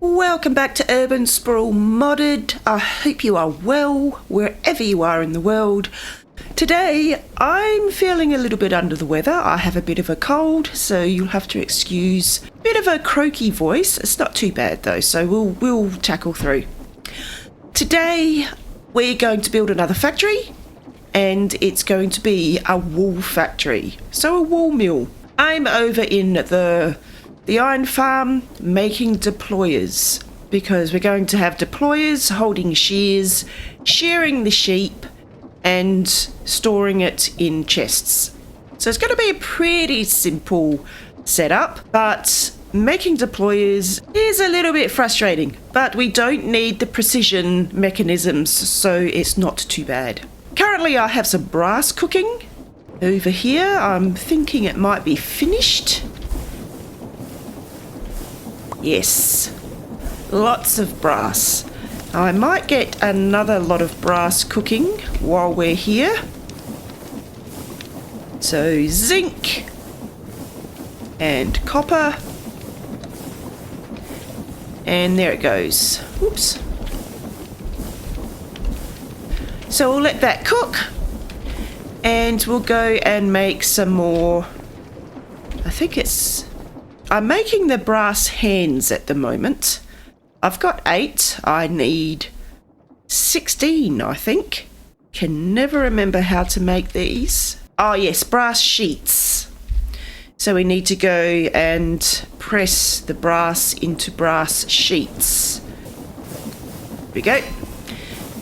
Welcome back to Urban Sprawl Modded. I hope you are well wherever you are in the world. Today I'm feeling a little bit under the weather. I have a bit of a cold, so you'll have to excuse a bit of a croaky voice. It's not too bad though, so we'll tackle through. Today we're going to build another factory, and it's going to be a wool factory, so a wool mill. I'm over in the iron farm making deployers, because we're going to have deployers holding shears, shearing the sheep and storing it in chests. So it's going to be a pretty simple setup, but making deployers is a little bit frustrating, but we don't need the precision mechanisms, so it's not too bad. Currently I have some brass cooking over here. I'm thinking it might be finished. Yes, lots of brass. I might get another lot of brass cooking while we're here. So zinc and copper, and there it goes. Oops. So we'll let that cook, and we'll go and make some more. I'm making the brass hands at the moment. I've got 8. I need 16, I think. Can never remember how to make these. Oh yes, brass sheets. So we need to go and press the brass into brass sheets. There we go.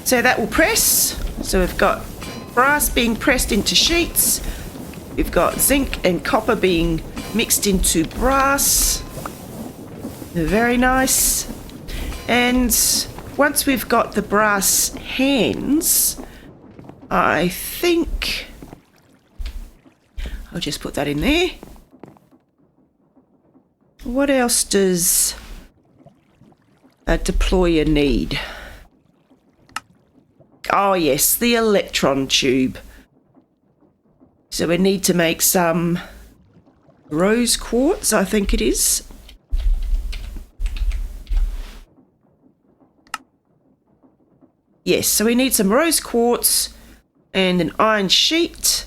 So that will press. So we've got brass being pressed into sheets. We've got zinc and copper being mixed into brass. Very nice. And once we've got the brass hands, I think I'll just put that in there. What else does a deployer need? Oh yes, the electron tube. So we need to make some rose quartz, I think it is. Yes, so we need some rose quartz and an iron sheet.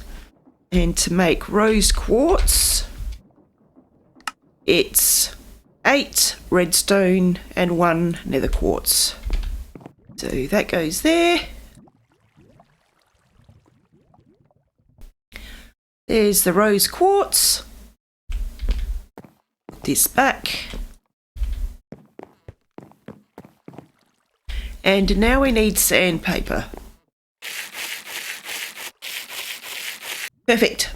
And to make rose quartz, it's 8 redstone and 1 nether quartz. So that goes there. There's the rose quartz. Put this back. And now we need sandpaper. Perfect.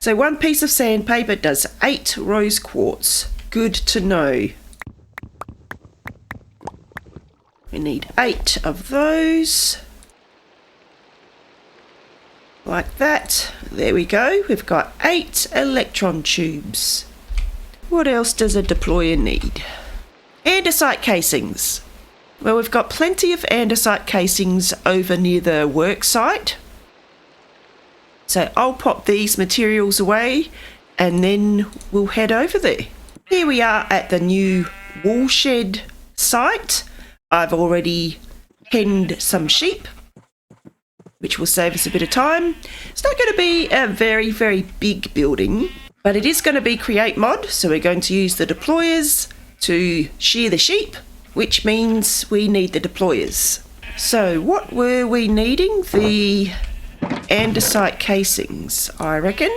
So 1 piece of sandpaper does 8 rose quartz. Good to know. We need 8 of those. Like that. There we go. We've got 8 electron tubes. What else does a deployer need? Andesite casings. Well, we've got plenty of andesite casings over near the work site. So I'll pop these materials away and then we'll head over there. Here we are at the new wool shed site. I've already penned some sheep, which will save us a bit of time. It's not going to be a very, very big building, but it is going to be create mod. So we're going to use the deployers to shear the sheep, which means we need the deployers. So what were we needing? The andesite casings, I reckon,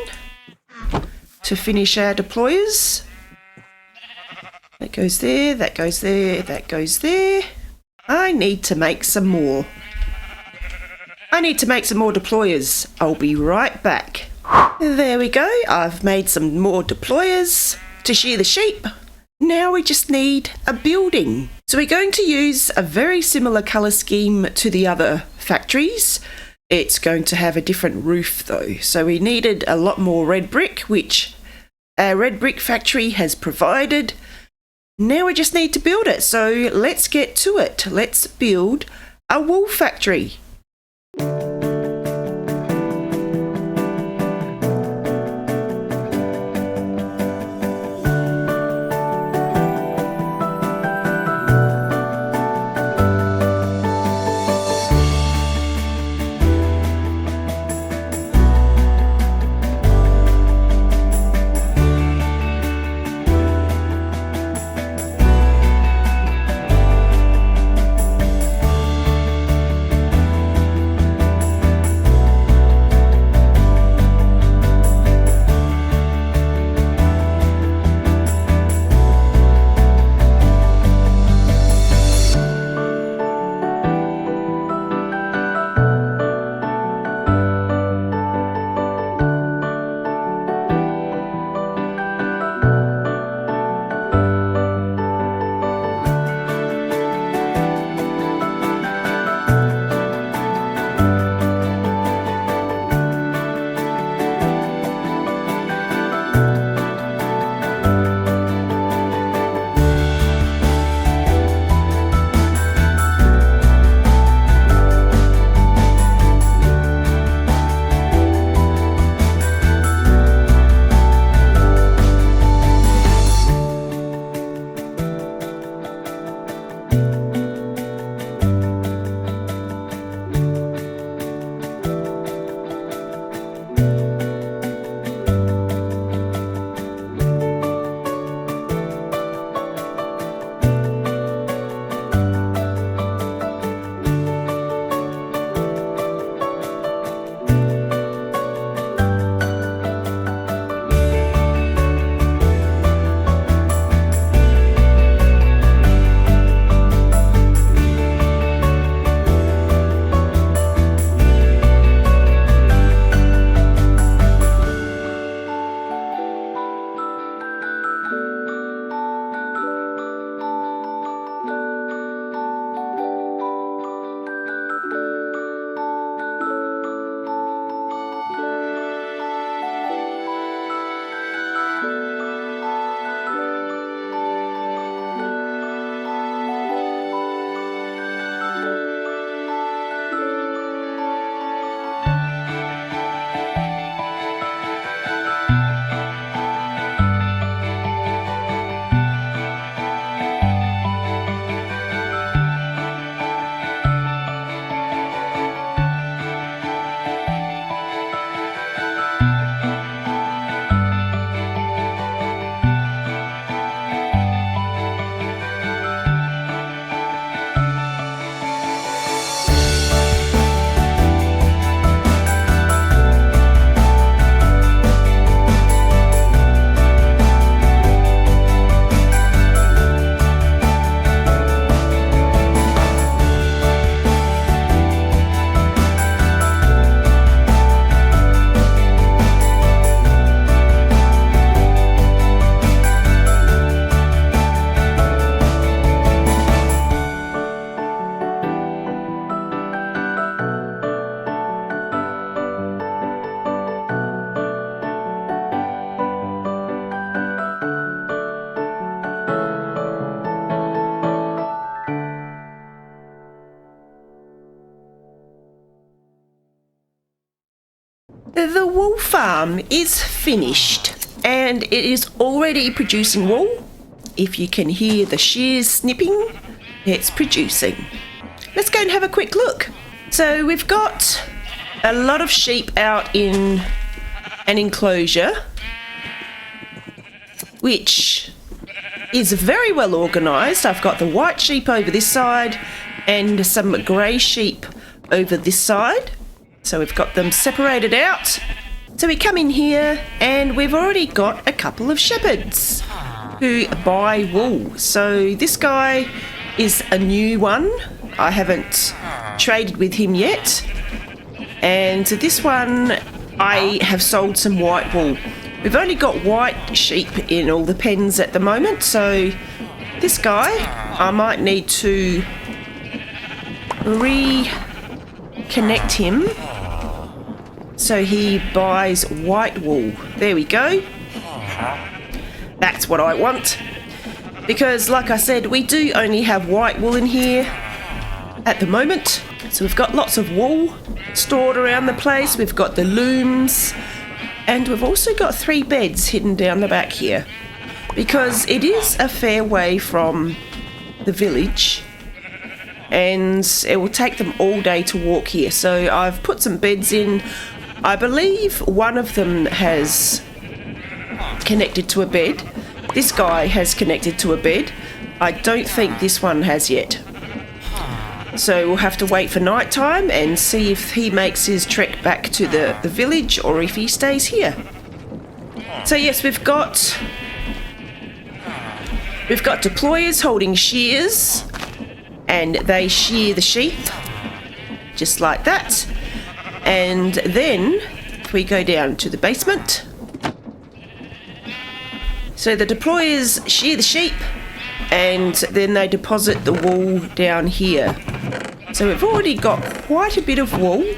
to finish our deployers. That goes there, that goes there, that goes there. I need to make some more. I need to make some more deployers. I'll be right back. There we go. I've made some more deployers to shear the sheep. Now we just need a building. So we're going to use a very similar colour scheme to the other factories. It's going to have a different roof though. So we needed a lot more red brick, which our red brick factory has provided. Now we just need to build it. So let's get to it. Let's build a wool factory. The wool farm is finished and it is already producing wool. If you can hear the shears snipping, it's producing. Let's go and have a quick look. So we've got a lot of sheep out in an enclosure, which is very well organised. I've got the white sheep over this side and some grey sheep over this side. So we've got them separated out. So we come in here and we've already got a couple of shepherds who buy wool. So this guy is a new one. I haven't traded with him yet. And this one, I have sold some white wool. We've only got white sheep in all the pens at the moment. So this guy, I might need to reconnect him so he buys white wool. There we go. That's what I want. Because like I said, we do only have white wool in here at the moment. So we've got lots of wool stored around the place. We've got the looms. And we've also got 3 beds hidden down the back here. Because it is a fair way from the village. And it will take them all day to walk here. So I've put some beds in. I believe one of them has connected to a bed. This guy has connected to a bed. I don't think this one has yet. So we'll have to wait for night time and see if he makes his trek back to the village or if he stays here. So yes, we've got deployers holding shears, and they shear the sheep just like that. And then if we go down to the basement, so the deployers shear the sheep and then they deposit the wool down here. So we've already got quite a bit of wool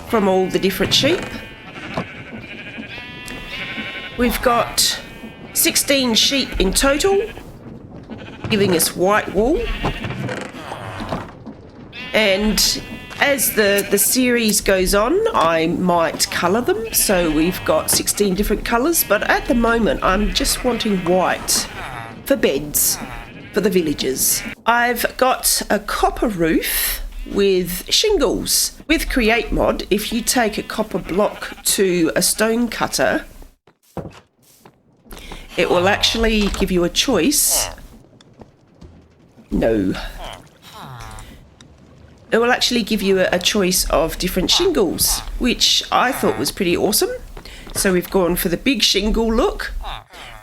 from all the different sheep. We've got 16 sheep in total, giving us white wool. And as the series goes on, I might colour them. So we've got 16 different colours, but at the moment I'm just wanting white for beds for the villagers. I've got a copper roof with shingles. With Create Mod, if you take a copper block to a stone cutter, it will actually give you a choice. No. It will actually give you a choice of different shingles, which I thought was pretty awesome. So we've gone for the big shingle look,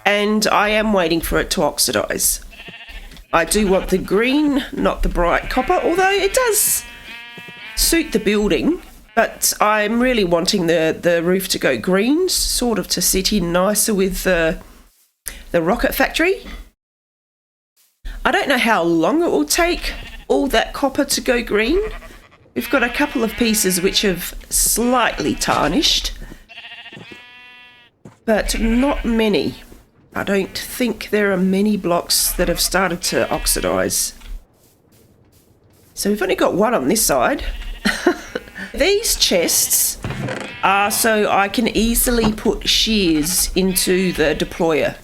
and I am waiting for it to oxidise. I do want the green, not the bright copper, although it does suit the building, but I'm really wanting the roof to go green, sort of to sit in nicer with the rocket factory. I don't know how long it will take all that copper to go green. We've got a couple of pieces which have slightly tarnished, but not many. I don't think there are many blocks that have started to oxidise. So we've only got one on this side. These chests are so I can easily put shears into the deployer,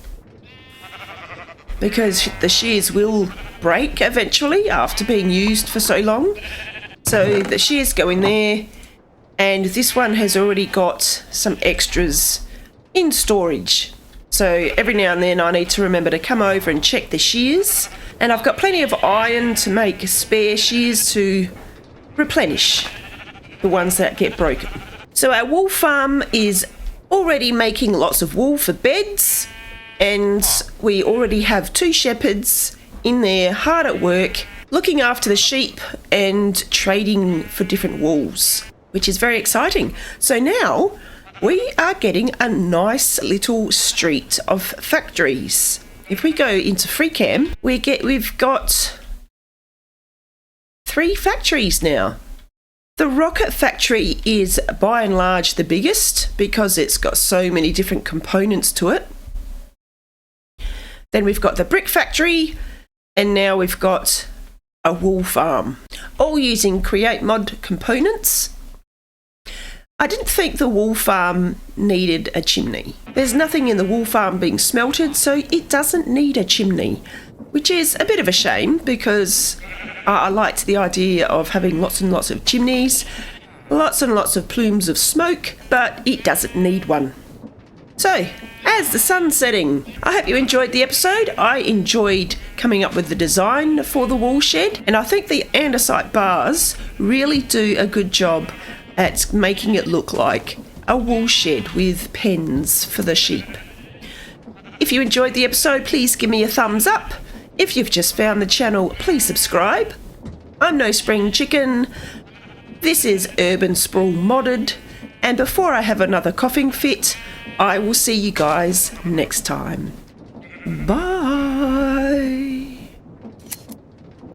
because the shears will break eventually after being used for so long. So the shears go in there, and this one has already got some extras in storage. So every now and then I need to remember to come over and check the shears, and I've got plenty of iron to make spare shears to replenish the ones that get broken. So our wool farm is already making lots of wool for beds, and we already have 2 shepherds in there hard at work looking after the sheep and trading for different wools, which is very exciting. So now we are getting a nice little street of factories. If we go into FreeCam, we've got 3 factories now. The rocket factory is by and large the biggest because it's got so many different components to it. Then we've got the brick factory, and now we've got a wool farm, all using Create Mod components. I didn't think the wool farm needed a chimney. There's nothing in the wool farm being smelted, so it doesn't need a chimney, which is a bit of a shame because I liked the idea of having lots and lots of chimneys, lots and lots of plumes of smoke, but it doesn't need one. So, as the sun's setting, I hope you enjoyed the episode. I enjoyed coming up with the design for the wool shed, and I think the andesite bars really do a good job at making it look like a wool shed with pens for the sheep. If you enjoyed the episode, please give me a thumbs up. If you've just found the channel, please subscribe. I'm No Spring Chicken. This is Urban Sprawl Modded, and before I have another coughing fit, I will see you guys next time. Bye.